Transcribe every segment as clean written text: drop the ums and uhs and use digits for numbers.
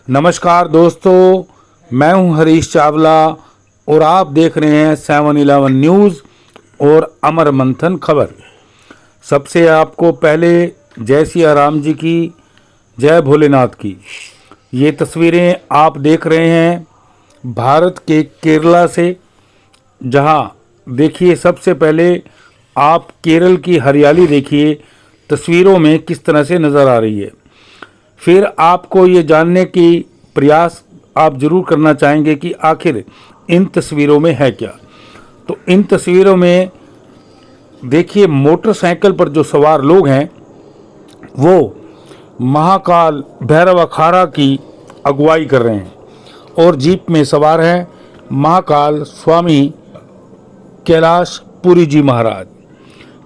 नमस्कार दोस्तों, मैं हूं हरीश चावला और आप देख रहे हैं 7-11 न्यूज़ और अमर मंथन खबर। सबसे आपको पहले जय सिया राम जी की, जय भोलेनाथ की। ये तस्वीरें आप देख रहे हैं भारत के केरला से, जहां देखिए सबसे पहले आप केरल की हरियाली देखिए तस्वीरों में किस तरह से नज़र आ रही है। फिर आपको ये जानने की प्रयास आप ज़रूर करना चाहेंगे कि आखिर इन तस्वीरों में है क्या। तो इन तस्वीरों में देखिए मोटरसाइकिल पर जो सवार लोग हैं वो महाकाल भैरव अखाड़ा की अगुवाई कर रहे हैं और जीप में सवार हैं महाकाल स्वामी कैलाशपुरी जी महाराज।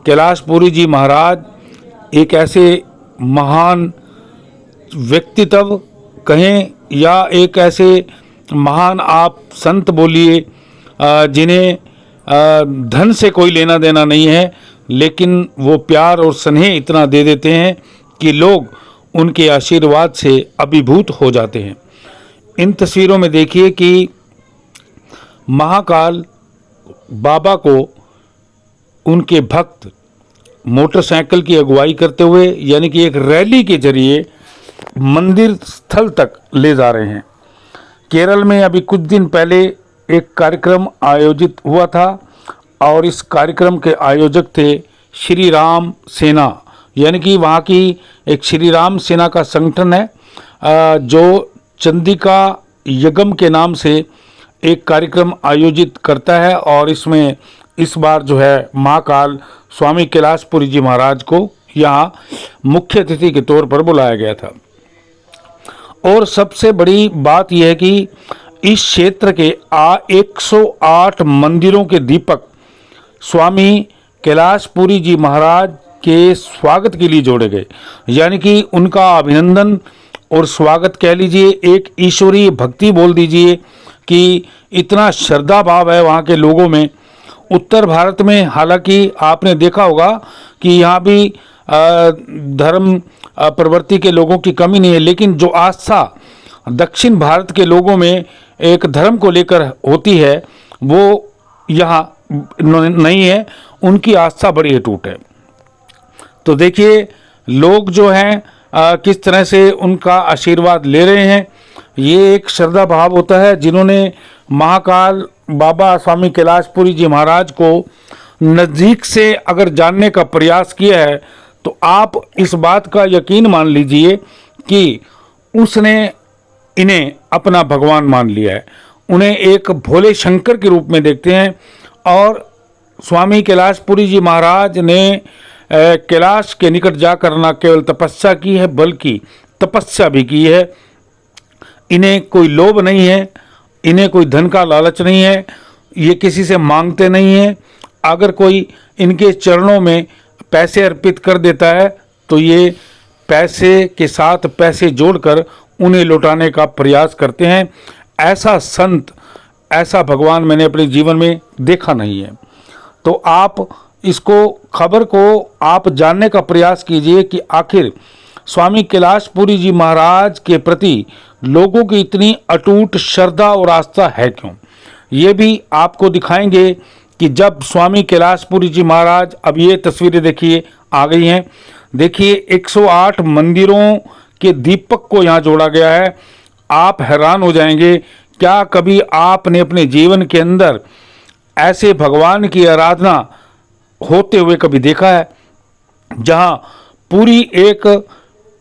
कैलाशपुरी जी महाराज एक ऐसे महान व्यक्तित्व कहें या एक ऐसे महान आप संत बोलिए जिन्हें धन से कोई लेना देना नहीं है, लेकिन वो प्यार और स्नेह इतना दे देते हैं कि लोग उनके आशीर्वाद से अभिभूत हो जाते हैं। इन तस्वीरों में देखिए कि महाकाल बाबा को उनके भक्त मोटरसाइकिल की अगुवाई करते हुए यानी कि एक रैली के जरिए मंदिर स्थल तक ले जा रहे हैं। केरल में अभी कुछ दिन पहले एक कार्यक्रम आयोजित हुआ था और इस कार्यक्रम के आयोजक थे श्री राम सेना, यानी कि वहाँ की एक श्री राम सेना का संगठन है जो चंदिका यज्ञम के नाम से एक कार्यक्रम आयोजित करता है और इसमें इस बार जो है महाकाल स्वामी कैलाशपुरी जी महाराज को यहाँ मुख्य अतिथि के तौर पर बुलाया गया था। और सबसे बड़ी बात यह है कि इस क्षेत्र के 108 मंदिरों के दीपक स्वामी कैलाशपुरी जी महाराज के स्वागत के लिए जोड़े गए, यानी कि उनका अभिनंदन और स्वागत कह लीजिए, एक ईश्वरीय भक्ति बोल दीजिए कि इतना श्रद्धा भाव है वहाँ के लोगों में। उत्तर भारत में हालांकि आपने देखा होगा कि यहाँ भी धर्म प्रवृत्ति के लोगों की कमी नहीं है, लेकिन जो आस्था दक्षिण भारत के लोगों में एक धर्म को लेकर होती है वो यहाँ नहीं है। उनकी आस्था बड़ी अटूट है। तो देखिए लोग जो हैं किस तरह से उनका आशीर्वाद ले रहे हैं। ये एक श्रद्धा भाव होता है। जिन्होंने महाकाल बाबा स्वामी कैलाशपुरी जी महाराज को नज़दीक से अगर जानने का प्रयास किया है तो आप इस बात का यकीन मान लीजिए कि उसने इन्हें अपना भगवान मान लिया है। उन्हें एक भोले शंकर के रूप में देखते हैं और स्वामी कैलाशपुरी जी महाराज ने कैलाश के निकट जाकर न केवल तपस्या की है बल्कि तपस्या भी की है। इन्हें कोई लोभ नहीं है, इन्हें कोई धन का लालच नहीं है, ये किसी से मांगते नहीं हैं। अगर कोई इनके चरणों में पैसे अर्पित कर देता है तो ये पैसे के साथ पैसे जोड़कर उन्हें लौटाने का प्रयास करते हैं। ऐसा संत, ऐसा भगवान मैंने अपने जीवन में देखा नहीं है। तो आप इसको खबर को आप जानने का प्रयास कीजिए कि आखिर स्वामी कैलाशपुरी जी महाराज के प्रति लोगों की इतनी अटूट श्रद्धा और आस्था है क्यों। ये भी आपको दिखाएंगे कि जब स्वामी कैलाशपुरी जी महाराज, अब ये तस्वीरें देखिए आ गई हैं, देखिए 108 मंदिरों के दीपक को यहाँ जोड़ा गया है। आप हैरान हो जाएंगे, क्या कभी आपने अपने जीवन के अंदर ऐसे भगवान की आराधना होते हुए कभी देखा है, जहाँ पूरी 1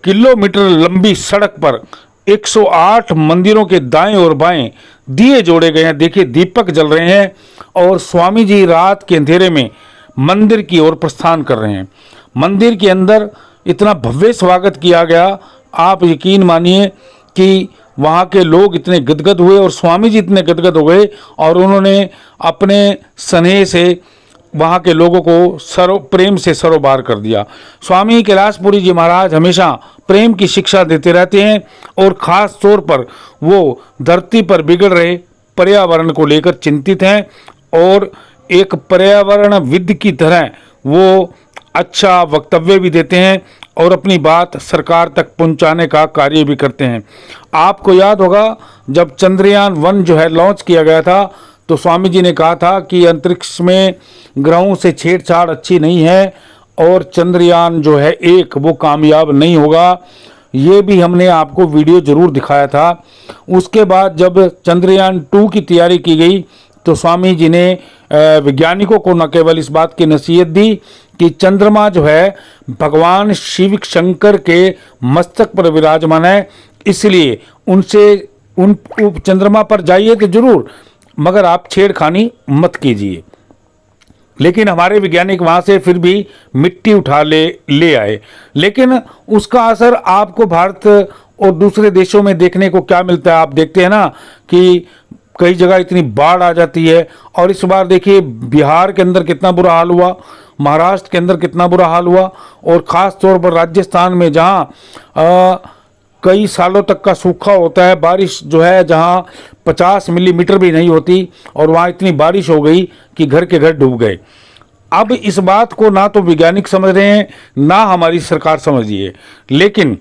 किलोमीटर लंबी सड़क पर 108 मंदिरों के दाएं और बाएं दिए जोड़े गए हैं। देखिए दीपक जल रहे हैं और स्वामी जी रात के अंधेरे में मंदिर की ओर प्रस्थान कर रहे हैं। मंदिर के अंदर इतना भव्य स्वागत किया गया, आप यकीन मानिए कि वहाँ के लोग इतने गदगद हुए और स्वामी जी इतने गदगद हो गए और उन्होंने अपने स्नेह से वहाँ के लोगों को प्रेम से सरोबार कर दिया। स्वामी कैलाशपुरी जी महाराज हमेशा प्रेम की शिक्षा देते रहते हैं और ख़ास तौर पर वो धरती पर बिगड़ रहे पर्यावरण को लेकर चिंतित हैं और एक पर्यावरण विद की तरह वो अच्छा वक्तव्य भी देते हैं और अपनी बात सरकार तक पहुंचाने का कार्य भी करते हैं। आपको याद होगा जब चंद्रयान-1 जो है लॉन्च किया गया था तो स्वामी जी ने कहा था कि अंतरिक्ष में ग्रहों से छेड़छाड़ अच्छी नहीं है और चंद्रयान जो है 1 वो कामयाब नहीं होगा। ये भी हमने आपको वीडियो जरूर दिखाया था। उसके बाद जब चंद्रयान-2 की तैयारी की गई तो स्वामी जी ने वैज्ञानिकों को न केवल इस बात की नसीहत दी कि चंद्रमा जो है भगवान शिव शंकर के मस्तक पर विराजमान है, इसलिए उन चंद्रमा पर जाइए तो जरूर, मगर आप छेड़खानी मत कीजिए। लेकिन हमारे वैज्ञानिक वहाँ से फिर भी मिट्टी उठा ले आए, लेकिन उसका असर आपको भारत और दूसरे देशों में देखने को क्या मिलता है। आप देखते हैं ना कि कई जगह इतनी बाढ़ आ जाती है, और इस बार देखिए बिहार के अंदर कितना बुरा हाल हुआ, महाराष्ट्र के अंदर कितना बुरा हाल हुआ, और ख़ास तौर पर राजस्थान में जहाँ कई सालों तक का सूखा होता है, बारिश जो है जहाँ 50 मिलीमीटर भी नहीं होती, और वहाँ इतनी बारिश हो गई कि घर के घर डूब गए। अब इस बात को ना तो वैज्ञानिक समझ रहे हैं ना हमारी सरकार समझ रही है, लेकिन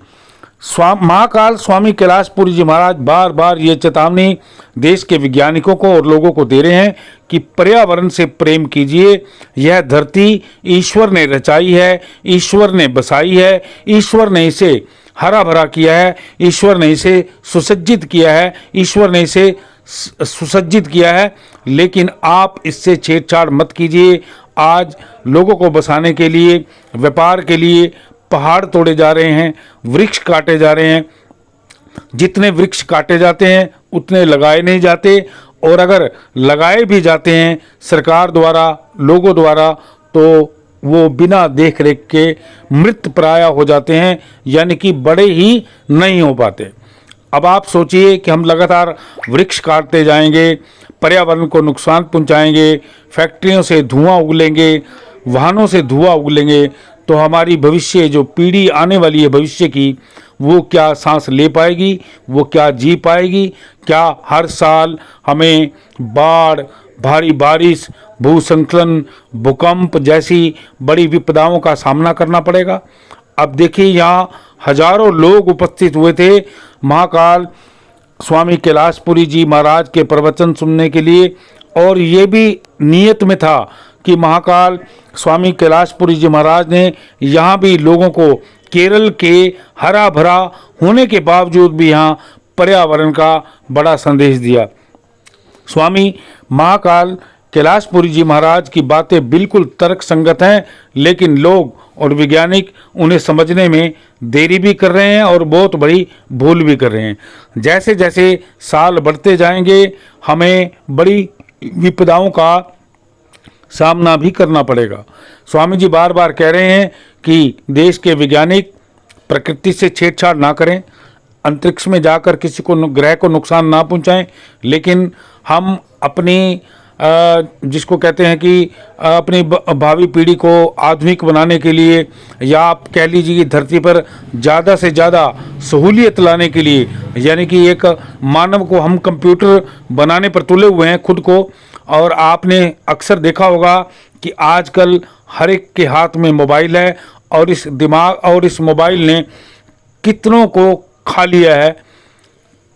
महाकाल स्वामी कैलाशपुरी जी महाराज बार बार ये चेतावनी देश के वैज्ञानिकों को और लोगों को दे रहे हैं कि पर्यावरण से प्रेम कीजिए। यह धरती ईश्वर ने रचाई है, ईश्वर ने बसाई है, ईश्वर ने इसे हरा भरा किया है, ईश्वर ने इसे सुसज्जित किया है, ईश्वर ने इसे सुसज्जित किया है, लेकिन आप इससे छेड़छाड़ मत कीजिए। आज लोगों को बसाने के लिए, व्यापार के लिए पहाड़ तोड़े जा रहे हैं, वृक्ष काटे जा रहे हैं। जितने वृक्ष काटे जाते हैं उतने लगाए नहीं जाते, और अगर लगाए भी जाते हैं सरकार द्वारा, लोगों द्वारा, तो वो बिना देख रेख के मृत प्राय हो जाते हैं, यानी कि बड़े ही नहीं हो पाते। अब आप सोचिए कि हम लगातार वृक्ष काटते जाएंगे, पर्यावरण को नुकसान पहुंचाएंगे, फैक्ट्रियों से धुआं उगलेंगे, वाहनों से धुआं उगलेंगे, तो हमारी भविष्य जो पीढ़ी आने वाली है भविष्य की, वो क्या सांस ले पाएगी, वो क्या जी पाएगी? क्या हर साल हमें बाढ़, भारी बारिश, भूस्खलन, भूकंप जैसी बड़ी विपदाओं का सामना करना पड़ेगा? अब देखिए यहाँ हजारों लोग उपस्थित हुए थे महाकाल स्वामी कैलाशपुरी जी महाराज के प्रवचन सुनने के लिए, और ये भी नियत में था कि महाकाल स्वामी कैलाशपुरी जी महाराज ने यहाँ भी लोगों को केरल के हरा भरा होने के बावजूद भी यहाँ पर्यावरण का बड़ा संदेश दिया। स्वामी महाकाल कैलाशपुरी जी महाराज की बातें बिल्कुल तर्क संगत हैं, लेकिन लोग और वैज्ञानिक उन्हें समझने में देरी भी कर रहे हैं और बहुत बड़ी भूल भी कर रहे हैं। जैसे जैसे साल बढ़ते जाएंगे हमें बड़ी विपदाओं का सामना भी करना पड़ेगा। स्वामी जी बार बार कह रहे हैं कि देश के वैज्ञानिक प्रकृति से छेड़छाड़ ना करें, अंतरिक्ष में जाकर किसी को ग्रह को नुकसान ना पहुंचाएं, लेकिन हम अपनी जिसको कहते हैं कि अपनी भावी पीढ़ी को आधुनिक बनाने के लिए, या आप कह लीजिए कि धरती पर ज़्यादा से ज़्यादा सहूलियत लाने के लिए, यानी कि एक मानव को हम कंप्यूटर बनाने पर तुले हुए हैं खुद को। और आपने अक्सर देखा होगा कि आजकल हर एक के हाथ में मोबाइल है, और इस दिमाग और इस मोबाइल ने कितनों को खा लिया है,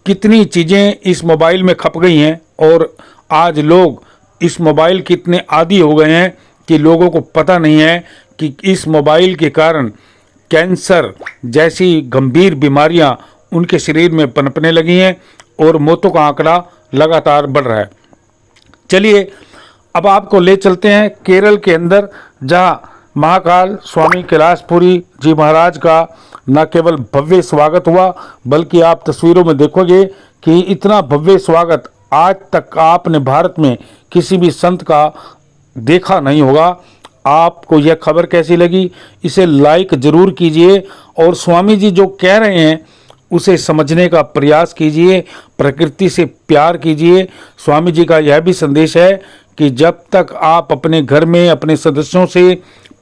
कितनी चीज़ें इस मोबाइल में खप गई हैं, और आज लोग इस मोबाइल के इतने आदी हो गए हैं कि लोगों को पता नहीं है कि इस मोबाइल के कारण कैंसर जैसी गंभीर बीमारियां उनके शरीर में पनपने लगी हैं, और मौतों का आंकड़ा लगातार बढ़ रहा है। चलिए अब आपको ले चलते हैं केरल के अंदर, जहां महाकाल स्वामी कैलाशपुरी जी महाराज का न केवल भव्य स्वागत हुआ, बल्कि आप तस्वीरों में देखोगे कि इतना भव्य स्वागत आज तक आपने भारत में किसी भी संत का देखा नहीं होगा। आपको यह खबर कैसी लगी, इसे लाइक जरूर कीजिए, और स्वामी जी जो कह रहे हैं उसे समझने का प्रयास कीजिए, प्रकृति से प्यार कीजिए। स्वामी जी का यह भी संदेश है कि जब तक आप अपने घर में अपने सदस्यों से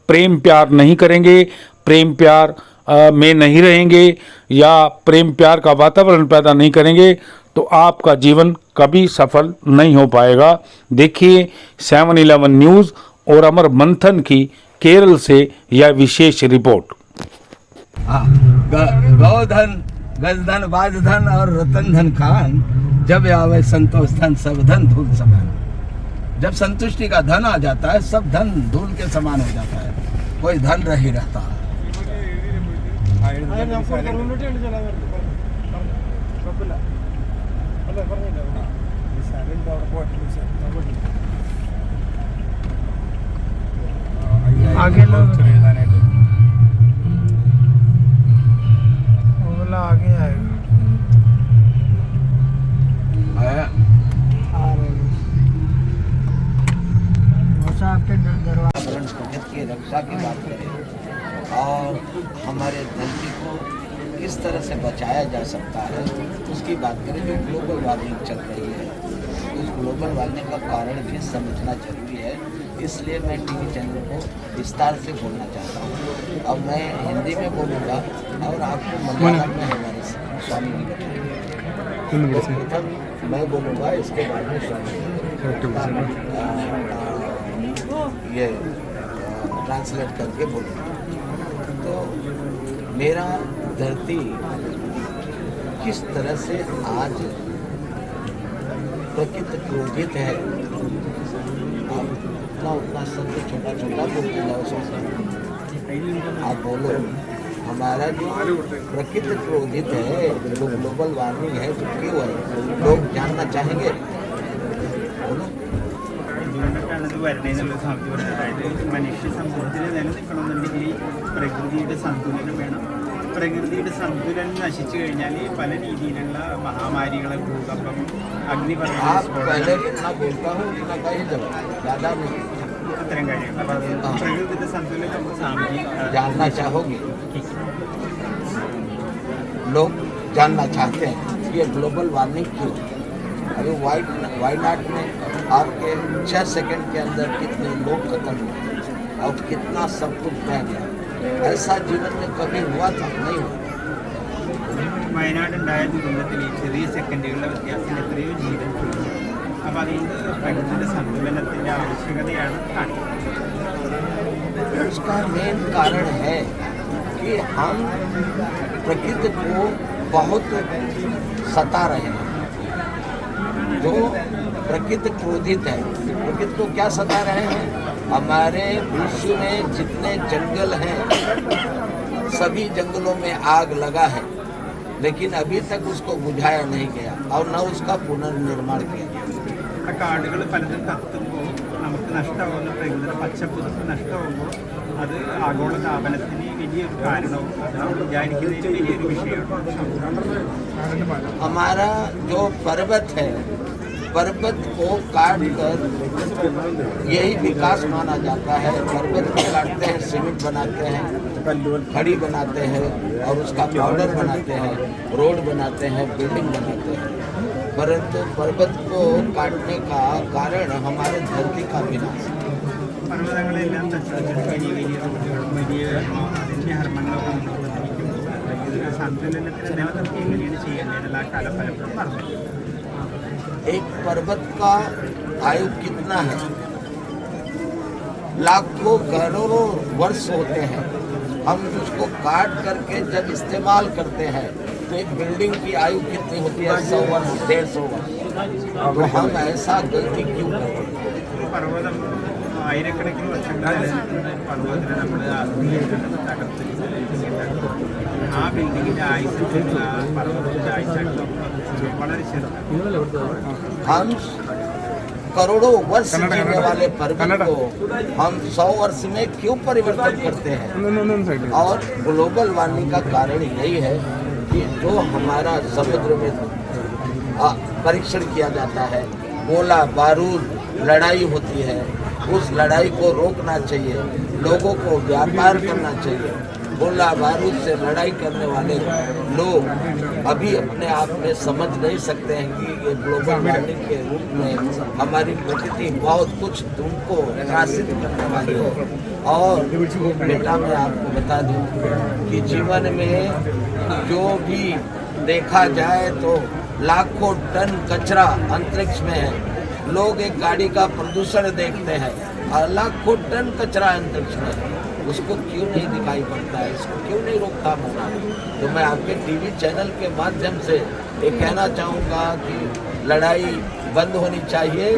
प्रेम प्यार नहीं करेंगे, प्रेम प्यार में नहीं रहेंगे, या प्रेम प्यार का वातावरण पैदा नहीं करेंगे, तो आपका जीवन कभी सफल नहीं हो पाएगा। देखिए 7/11 न्यूज़ और अमर मंथन की केरल से यह विशेष रिपोर्ट। हाँ, गौधन गजधन बाजधन और रतन धन खान, जब आवे संतोष धन सब धन धूल समान। जब संतुष्टि का धन आ जाता है सब धन धूल के समान हो जाता है, कोई धन रह ही रहता। आगे लोग ओला आगे आएगा। आपके दरवाजे की रक्षा की बात करें और हमारे धरती को किस तरह से बचाया जा सकता है उसकी बात करें। जो ग्लोबल वार्मिंग चल रही है, उस ग्लोबल वार्मिंग का कारण भी समझना जरूरी है। इसलिए मैं टीवी चैनल को विस्तार से बोलना चाहता हूँ। अब मैं हिंदी में बोलूँगा और आपको मलयालम में हमारे स्वामी जी बताएंगे। प्रथम मैं बोलूँगा, इसके बाद में स्वामी ये ट्रांसलेट करके बोलूँगा। तो मेरा धरती किस तरह से आज प्रकृति क्रोधित है, उतना सब छोटा छोटा बोलते जाओ। आप बोलो, हमारा जो प्रकृति क्रोधित है, जो ग्लोबल वार्मिंग है, तो क्यों है? लोग जानना चाहेंगे। बोलो। വരുന്നതിനുള്ള സാധ്യത, അതായത് മനുഷ്യ സമൂഹത്തിൽ നിലനിൽക്കണമെന്നുണ്ടെങ്കിൽ പ്രകൃതിയുടെ സന്തുലനം വേണം. പ്രകൃതിയുടെ സന്തുലനം നശിച്ചു കഴിഞ്ഞാൽ പല രീതിയിലുള്ള മഹാമാരികളെ, ഭൂകമ്പം, അഗ്നിപർവ്വത അത്തരം കാര്യങ്ങൾ. അപ്പോൾ അത് പ്രകൃതിയുടെ സന്തുലനം നമുക്ക് जानना चाहोगे? लोग जानना चाहते हैं कि ये ग्लोबल वार्मिंग क्यों? अभी वायनाड में आपके 6 सेकंड के अंदर कितने लोग खत्म हुए और कितना सब कुछ बह गया। ऐसा जीवन में कभी हुआ था? नहीं हुआ। വയനാടുണ്ടായ ദുരന്തത്തിൽ ചെറിയ സെക്കൻഡുകളുടെ വ്യത്യാസത്തിൽ എത്രയോ ജീവൻ പോയി. അപ്പോൾ അതുകൊണ്ട് പ്രകൃതിയുടെ സന്തുലനത്തിൻ്റെ ആവശ്യകതയാണ് കാണിക്കുന്നത്. उसका मेन कारण है कि हम प्रकृति को बहुत सता रहे हैं। जो प्रकृति क्रोधित है, प्रकृति को क्या सता रहे हैं? हमारे विश्व में जितने जंगल हैं सभी जंगलों में आग लगा है, लेकिन अभी तक उसको बुझाया नहीं गया और न उसका पुनर्निर्माण किया गया। കാടുകൾ പലതും കത്തുമ്പോൾ നമുക്ക് നഷ്ടമാകുന്ന പ്രകൃതിയുടെ പച്ചപ്പുറത്ത് നഷ്ടമാകുമ്പോൾ അത് ആഗോള താപനത്തിന് വലിയൊരു കാരണവും അതാണ് വിചാരിക്കുന്നതിന് വലിയൊരു വിഷയമാണ്. हमारा जो पर्वत है, पर्वत को काट कर यही विकास माना जाता है। पर्वत को काटते हैं, सीमेंट बनाते हैं, खड़ी बनाते हैं और उसका पाउडर बनाते हैं, रोड बनाते हैं, बिल्डिंग बनाते हैं। परंतु पर्वत को काटने का कारण हमारे धरती का विनाश। പർവ്വതങ്ങളെല്ലാം നശിപ്പിച്ചിട്ട് വലിയ വലിയ റോഡുകളും വലിയ അതിൻ്റെ ഹർമ്മങ്ങളൊക്കെ മുന്നോട്ടിരിക്കുമ്പോൾ പ്രകൃതിയുടെ സന്തുലനത്തിന് നമുക്ക് എങ്ങനെയാണ് ചെയ്യേണ്ടതെന്നുള്ള ആ കാലം പലപ്പോഴും പറഞ്ഞു. एक पर्वत का आयु कितना है? लाखों करोड़ों वर्ष होते हैं। हम उसको काट करके जब इस्तेमाल करते हैं तो एक बिल्डिंग की आयु कितनी होती है? 100 वर्ष, 150 वर्ष। तो हम ऐसा गलती क्यों करते हैं? പർവ്വതം ആയിരക്കണക്കിന് വർഷങ്ങൾ നിലനിൽക്കുന്ന പർവ്വതത്തിനെ നമ്മൾ ആധുനികീകരണം തകർത്ത് ആ ബിൽഡിങ്ങിൻ്റെ ആയുസ് പർവ്വതത്തിൻ്റെ ആയുസായിട്ട് വളരെ ചെറുതാണ്. हम करोड़ों वर्ष जीने वाले पर्वत को हम 100 वर्ष में क्यों परिवर्तन करते हैं? और ग्लोबल वार्मिंग का कारण यही है कि जो हमारा समुद्र में परीक्षण किया जाता है, गोला बारूद लड़ाई होती है, उस लड़ाई को रोकना चाहिए। लोगों को व्यापार करना चाहिए। गोला बारूद से लड़ाई करने वाले लोग अभी अपने आप में समझ नहीं सकते हैं कि ये ग्लोबल वार्मिंग के रूप में हमारी प्रकृति बहुत कुछ तुमको त्रासित करने वाली है। और बेटा मैं आपको बता दूं कि जीवन में जो भी देखा जाए तो लाखों टन कचरा अंतरिक्ष में है। लोग एक गाड़ी का प्रदूषण देखते हैं और लाखों टन कचरा अंतरिक्ष में है। उसको क्यों नहीं दिखाई पड़ता है, इसको क्यों नहीं रोकथाम होना है। तो मैं आपके टीवी चैनल के माध्यम से ये कहना चाहूँगा कि लड़ाई बंद होनी चाहिए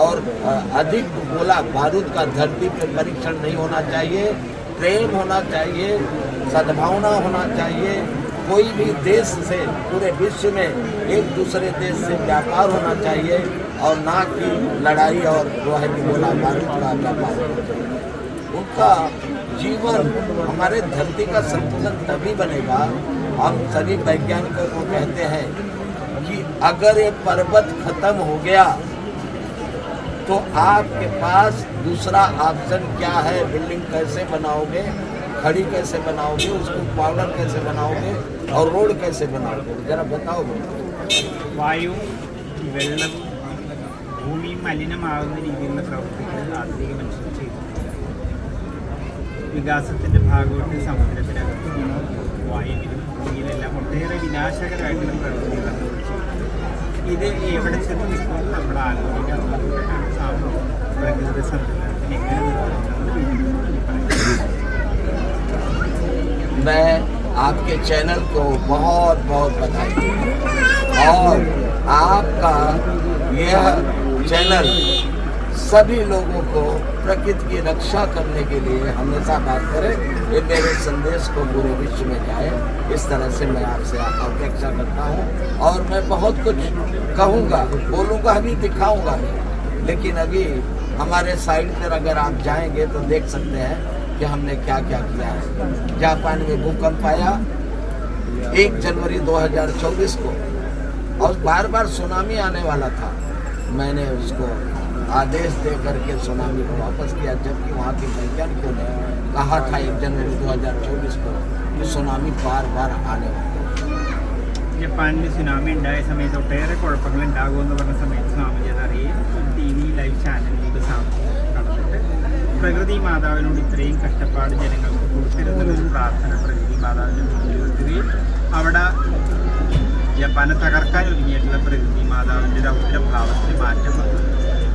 और अधिक गोला बारूद का धरती पर परीक्षण नहीं होना चाहिए, प्रेम होना चाहिए, सद्भावना होना चाहिए। कोई भी देश से पूरे विश्व में एक दूसरे देश से व्यापार होना चाहिए और ना कि लड़ाई और जो है कि गोला बारूद का व्यापार होना चाहिए। उनका जीवन हमारे धरती का संतुलन तभी बनेगा। हम सभी वैज्ञानिकों को कहते हैं कि अगर ये पर्वत खत्म हो गया तो आपके पास दूसरा ऑप्शन क्या है। बिल्डिंग कैसे बनाओगे, खड़ी कैसे बनाओगे, उसको पावडर कैसे बनाओगे और रोड कैसे बनाओगे, जरा बताओगे। വായു വെള്ളം ഭൂമി മലിനമാകുന്ന രീതിയിലുള്ള പ്രവൃത്തികൾ ആധുനിക മനുഷ്യർ ചെയ്തു. വികാസത്തിൻ്റെ ഭാഗമായിട്ട് സമുദ്രത്തിനകത്ത് വായുവിലും ഭൂമിയിലെല്ലാം ഒട്ടേറെ വിനാശകരമായിട്ടുള്ള പ്രവൃത്തികളൊക്കെ ചെയ്തു. ഇത് എവിടെ ചെന്ന് നിൽക്കുമ്പോൾ നമ്മൾ ആലോചിക്കാറുണ്ട്. പ്രകൃതി സന്തുലനത്തിന് എങ്ങനെ मैं आपके चैनल को बहुत बहुत बधाई देता हूं और आपका यह चैनल सभी लोगों को प्रकृति की रक्षा करने के लिए हमेशा बात करे। ये मेरे संदेश को पूरे विश्व में जाए, इस तरह से मैं आपसे अपेक्षा करता हूँ। और मैं बहुत कुछ कहूँगा, बोलूँगा भी, दिखाऊँगा भी, लेकिन अभी हमारे साइड पर अगर आप जाएंगे तो देख सकते हैं कि हमने क्या क्या किया है। जापान में भूकंप आया 1 जनवरी 2024 को और बार बार सुनामी आने वाला था। मैंने उसको आदेश दे करके सुनामी को वापस किया, जबकि वहाँ के वैज्ञानिकों ने कहा था 1 जनवरी 2024 को कि सुनामी बार बार आने वाला है। ജപ്പാനിൽ സുനാമി ഉണ്ടായ സമയത്ത് ഒട്ടേറെ കുഴപ്പങ്ങൾ ഉണ്ടാകുമെന്ന് പറഞ്ഞ സമയത്ത് സ്വാമിജി അതറിയുകയും ടി വി ലൈവ് ചാനലിലേക്ക് സ്വാമിജി കടന്നിട്ട് പ്രകൃതി മാതാവിനോട് ഇത്രയും കഷ്ടപ്പാട് ജനങ്ങൾക്ക് കൊടുത്തിരുന്നൊരു പ്രാർത്ഥന പ്രകൃതി മാതാവിൻ്റെ മുന്നിൽ വെക്കുകയും അവിടെ ജപ്പാനെ തകർക്കാൻ ഒരുങ്ങിയിട്ടുള്ള പ്രകൃതി മാതാവിൻ്റെ രൗദ്രഭാവത്തിൽ മാറ്റം വന്നു.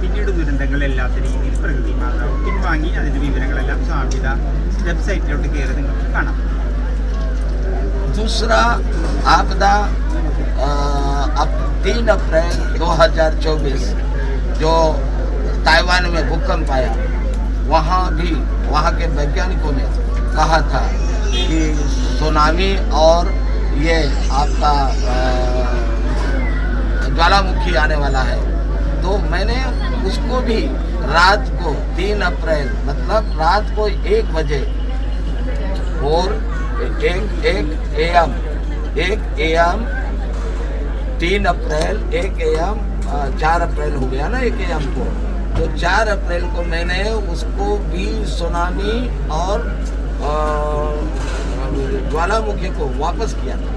പിന്നീട് ദുരന്തങ്ങളില്ലാത്ത രീതിയിൽ പ്രകൃതി മാതാവ് പിൻവാങ്ങി. അതിൻ്റെ വിവരങ്ങളെല്ലാം സ്വാമിജി വെബ്സൈറ്റിലോട്ട് കയറി നിങ്ങൾക്ക് കാണാം. दूसरा आपदा 3 अप्रैल 2024 जो ताइवान में भूकंप आया, वहाँ भी वहाँ के वैज्ञानिकों ने कहा था कि सुनामी और ये आपका ज्वालामुखी आने वाला है। तो मैंने उसको भी रात को 3 अप्रैल मतलब रात को 1 बजे और 1 AM 3 अप्रैल 1 AM 4 अप्रैल हो गया ना 1 AM को, तो 4 अप्रैल को मैंने उसको भी सुनामी और ज्वालामुखी को वापस किया था।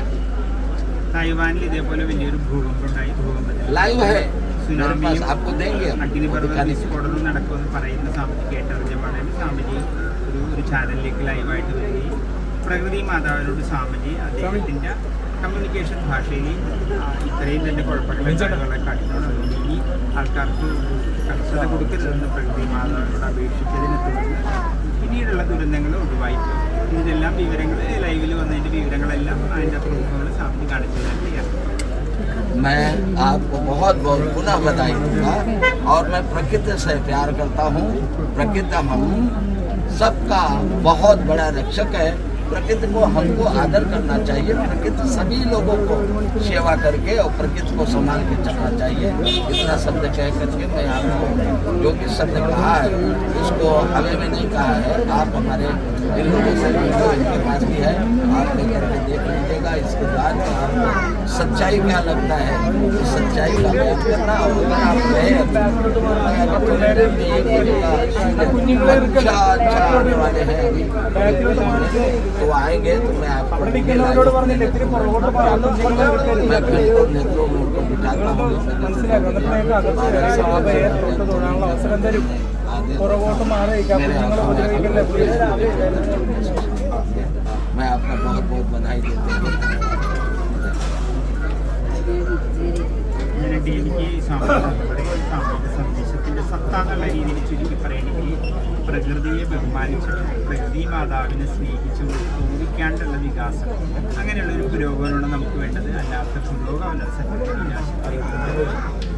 തായ്വാനിൽ ഇതേപോലെ വലിയൊരു ഭൂകമ്പം ഉണ്ടായി. ഭൂകമ്പത്തിൽ लाइव है, मेरे पास സുനാമിയും आपको देंगे हम, അഗ്നിപർവ്വത दिखाने के लिए। വിസ്ഫോടനം നടക്കുമെന്ന് പറയുന്ന സ്വാമിജി കേട്ടറിഞ്ഞ പാടേന് സ്വാമിജി ഒരു ചാനലിലേക്ക് ലൈവായിട്ട് വരികയും പ്രകൃതി മാതാവിനോട് സ്വാമിജി അദ്ദേഹത്തിൻ്റെ കമ്മ്യൂണിക്കേഷൻ ഭാഷയിൽ ഇത്രയും തന്നെ കുഴപ്പങ്ങളെ കാണിക്കണം. ഇനി ആൾക്കാർക്ക് കർശന കൊടുക്കരുതെന്ന് പ്രകൃതി മാതാവിനോട് അപേക്ഷിച്ചതിനെ തുടർന്ന് പിന്നീടുള്ള ദുരന്തങ്ങൾ ഒഴിവായിപ്പോയി. ഇതെല്ലാം വിവരങ്ങൾ ലൈവിൽ വന്നതിൻ്റെ വിവരങ്ങളെല്ലാം അതിൻ്റെ പ്രൂഫുകൾ സ്വാമിജി കാണിച്ചു തന്നെയാണ്. मैं आपको बहुत बहुत पुनः बधाई दूंगा और मैं प्रकृति से प्यार करता हूँ। प्रकृति हम सबका बहुत बड़ा रक्षक है। प्रकृति को हमको आदर करना चाहिए। प्रकृति सभी लोगों को सेवा करके और प्रकृति को संभाल के चलना चाहिए। इतना शब्द कह करके मैं आपको जो भी शब्द कहा है उसको हमें में नहीं कहा है। आप हमारे इन लोगों से वीडियो इनके पास भी है, आप लेकर के देख लीजिएगा। इसके बाद में आपको सच्चाई क्या लगता है, सच्चाई का बयान करना। और अगर आप गए अच्छा आने वाले हैं अभी तो आएंगे तो मैं आपको मैं घंटों नेत्रों में उनको बिठाता हूँ। मैं आपका बहुत बहुत बधाई देता हूँ। അങ്ങനെ ടി വിക്ക് സ്വാമിയുടെ സന്ദേശത്തിൻ്റെ അവസ്ഥ എന്നുള്ള രീതിയിൽ ചുരുക്കി പറയുകയാണെങ്കിൽ പ്രകൃതിയെ ബഹുമാനിച്ചിട്ട് പ്രകൃതി മാതാവിനെ സ്നേഹിച്ചുകൊണ്ട് തോന്നിക്കാണ്ടുള്ള വികാസം അങ്ങനെയുള്ളൊരു പുരോഗമനമാണ് നമുക്ക് വേണ്ടത്. അല്ലാത്ത പുരോഗമന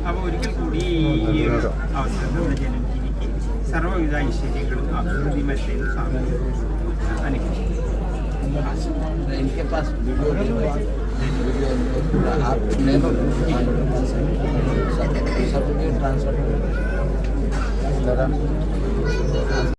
അപ്പോൾ ഒരിക്കൽ കൂടി ഈ ഒരു അവസരം നമ്മുടെ ജനജീവിക്ക് സർവ്വവിധ ഐശ്വര്യങ്ങളും അഭിവൃദ്ധി മറ്റേത് സാമൂഹിക അനുഭവിക്കും. इनके पास वीडियो आप सब वीडियो ट्रांसफर